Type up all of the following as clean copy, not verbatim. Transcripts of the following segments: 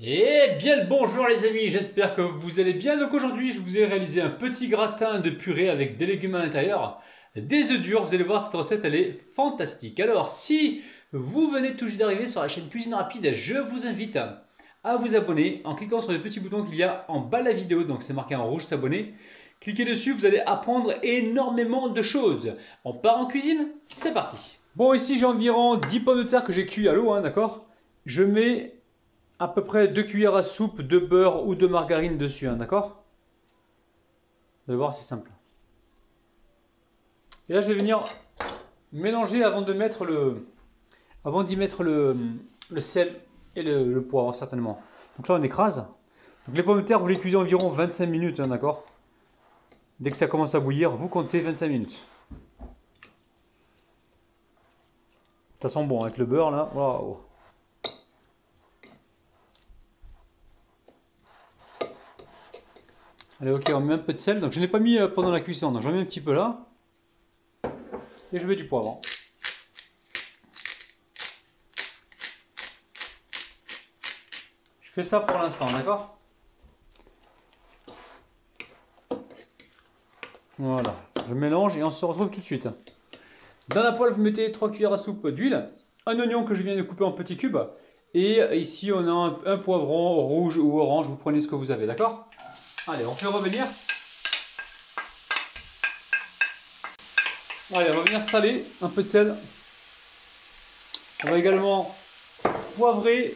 Et bien le bonjour les amis, j'espère que vous allez bien. Donc aujourd'hui je vous ai réalisé un petit gratin de purée avec des légumes à l'intérieur, des œufs durs. Vous allez voir, cette recette elle est fantastique. Alors si vous venez tout juste d'arriver sur la chaîne Cuisine Rapide, je vous invite à vous abonner en cliquant sur le petit bouton qu'il y a en bas de la vidéo. Donc c'est marqué en rouge s'abonner. Cliquez dessus, vous allez apprendre énormément de choses. On part en cuisine, c'est parti. Bon, ici j'ai environ 10 pommes de terre que j'ai cuit à l'eau, d'accord. Je mets à peu près 2 cuillères à soupe de beurre ou de margarine dessus, d'accord. Vous allez voir, c'est simple. Et là, je vais venir mélanger avant d'y mettre le sel et le poivre, certainement. Donc là, on écrase. Donc les pommes de terre, vous les cuisez environ 25 minutes, d'accord. Dès que ça commence à bouillir, vous comptez 25 minutes. Ça sent bon avec le beurre, là. Waouh. Allez, ok, on met un peu de sel. Donc je n'ai pas mis pendant la cuisson, donc j'en mets un petit peu là. Et je mets du poivre. Je fais ça pour l'instant, d'accord? Voilà, je mélange et on se retrouve tout de suite. Dans la poêle, vous mettez 3 cuillères à soupe d'huile, un oignon que je viens de couper en petits cubes, et ici on a un poivron rouge ou orange, vous prenez ce que vous avez, d'accord? Allez, on fait revenir. Allez, on va venir saler, un peu de sel. On va également poivrer.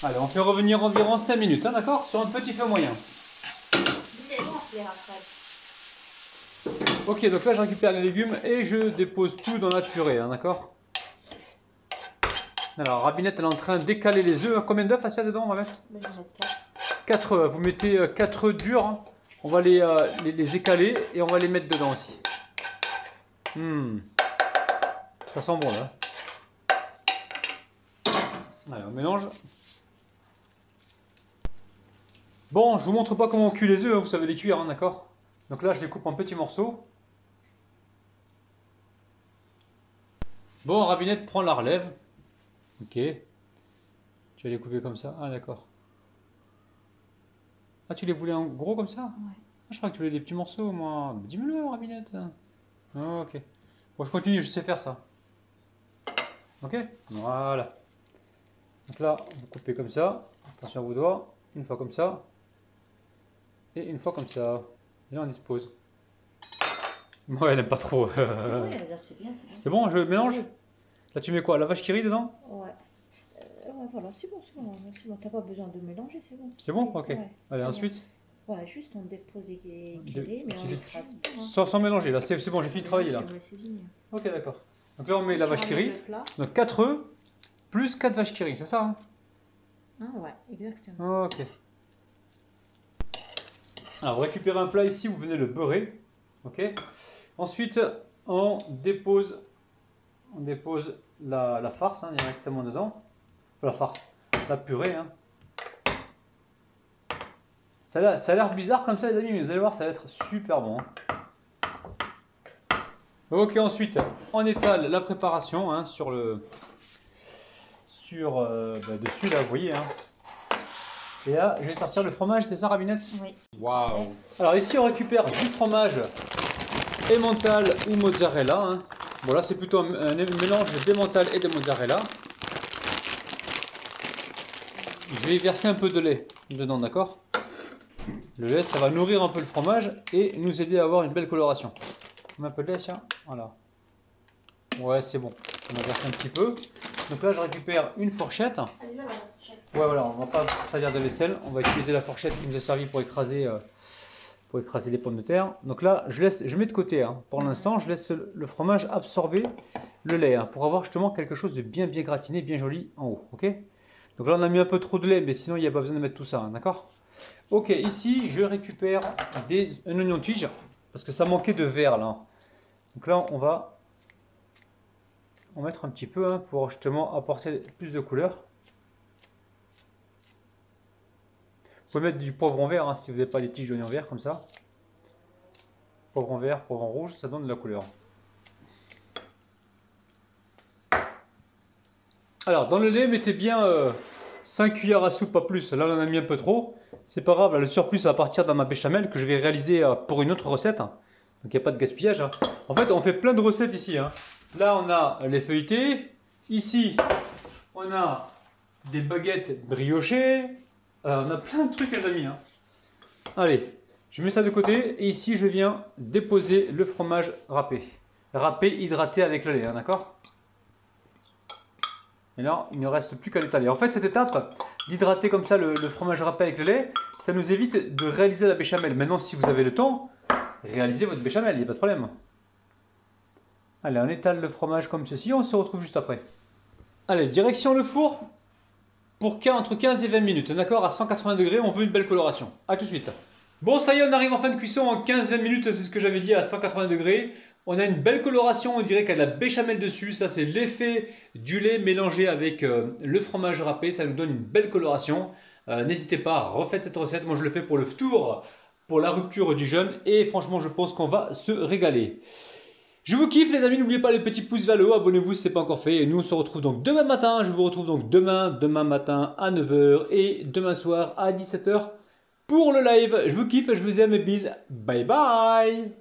Allez, on fait revenir environ 5 minutes, hein, d'accord? Sur un petit feu moyen. Ok, donc là je récupère les légumes et je dépose tout dans la purée, hein, d'accord? Alors, Rabinette elle est en train d'écaler les œufs. Combien d'œufs à dedans on va mettre? Je vais mettre 4. 4 œufs. Vous mettez 4 œufs durs, hein. On va les écaler et on va les mettre dedans aussi. Ça sent bon là. Allez, on mélange. Bon, je vous montre pas comment on cuit les œufs, hein, vous savez les cuire, hein, d'accord? Donc là, je les coupe en petits morceaux. Bon, Rabinette prend la relève. Ok. Tu vas les couper comme ça. Ah, d'accord. Ah, tu les voulais en gros comme ça? Ouais. Ah, je crois que tu voulais des petits morceaux, moi. Dis-moi-le, Rabinette. Oh, ok. Bon, je continue, je sais faire ça. Ok? Voilà. Donc là, vous coupez comme ça. Attention à vos doigts. Une fois comme ça. Et une fois comme ça. Et là, on dispose. Ouais, elle n'aime pas trop. C'est bien, c'est C'est bon, je mélange? Là, tu mets quoi? La vache qui rit dedans? Ouais. Ouais, voilà, c'est bon, t'as pas besoin de mélanger, c'est bon. C'est bon? Ok. Ouais, Allez, bien. ensuite. Voilà, juste on dépose les guillemets, mais on écrase pas. Hein. Sans mélanger, là, c'est bon, j'ai fini de travailler là. Ouais, c'est génial. Ok, d'accord. Donc là, on met la vache qui rit. Le plat. Donc 4 œufs plus 4 vaches qui rit, c'est ça, hein? Ah ouais, exactement. Ok. Alors, vous récupérez un plat ici, vous venez le beurrer. Ok. Ensuite, on dépose la farce, hein, directement dedans. La farce, la purée. Hein. Ça a l'air bizarre comme ça, les amis, mais vous allez voir, ça va être super bon. Hein. Ok, ensuite, on étale la préparation, hein, sur dessus, là, vous voyez. Hein. Et là, je vais sortir le fromage, c'est ça, Rabinette? Oui. Waouh! Alors ici, on récupère du fromage emmental ou mozzarella. Hein. Bon, là, c'est plutôt un mélange d'emmental et de mozzarella. Je vais verser un peu de lait dedans, d'accord? Le lait, ça va nourrir un peu le fromage et nous aider à avoir une belle coloration. On met un peu de lait, tiens. Voilà. Ouais, c'est bon. On a versé un petit peu. Donc là, je récupère une fourchette. Allez, là, la fourchette. Ouais, voilà, on va pas servir de vaisselle. On va utiliser la fourchette qui nous a servi pour écraser les pommes de terre. Donc là, je mets de côté. Hein. Pour l'instant, je laisse le fromage absorber le lait, hein, pour avoir justement quelque chose de bien gratiné, bien joli en haut. Ok? Donc là, on a mis un peu trop de lait, mais sinon, il n'y a pas besoin de mettre tout ça. Hein, d'accord? Ok, ici, je récupère un oignon tige, parce que ça manquait de vert là. Donc là, on va en mettre un petit peu, hein, pour justement apporter plus de couleur. Vous pouvez mettre du poivron vert, hein, si vous n'avez pas les tiges d'oignon vert comme ça. Poivron vert, poivron rouge, ça donne de la couleur. Alors, dans le lait, mettez bien 5 cuillères à soupe, pas plus. Là, on en a mis un peu trop. C'est pas grave, là, le surplus va partir dans ma béchamel que je vais réaliser pour une autre recette. Donc, il n'y a pas de gaspillage. Hein. En fait, on fait plein de recettes ici. Hein. Là, on a les feuilletés. Ici, on a des baguettes briochées. On a plein de trucs, les amis. Hein. Allez, je mets ça de côté. Et ici, je viens déposer le fromage râpé. Râpé, hydraté avec le lait, hein, d'accord? Et là, il ne reste plus qu'à l'étaler. En fait, cette étape d'hydrater comme ça le fromage râpé avec le lait, ça nous évite de réaliser la béchamel. Maintenant, si vous avez le temps, réalisez votre béchamel, il n'y a pas de problème. Allez, on étale le fromage comme ceci, on se retrouve juste après. Allez, direction le four pour entre 15 et 20 minutes, d'accord? À 180 degrés, on veut une belle coloration. A tout de suite. Bon, ça y est, on arrive en fin de cuisson en 15-20 minutes, c'est ce que j'avais dit, à 180 degrés. On a une belle coloration, on dirait qu'il y a de la béchamel dessus. Ça, c'est l'effet du lait mélangé avec le fromage râpé. Ça nous donne une belle coloration. N'hésitez pas, refaites cette recette. Moi, je le fais pour le ftour, pour la rupture du jeûne. Et franchement, je pense qu'on va se régaler. Je vous kiffe, les amis. N'oubliez pas les petits pouces vers le haut. Abonnez-vous si ce n'est pas encore fait. Et nous, on se retrouve donc demain matin. Je vous retrouve donc demain matin à 9 h et demain soir à 17 h pour le live. Je vous kiffe, je vous aime, bis. Bye bye.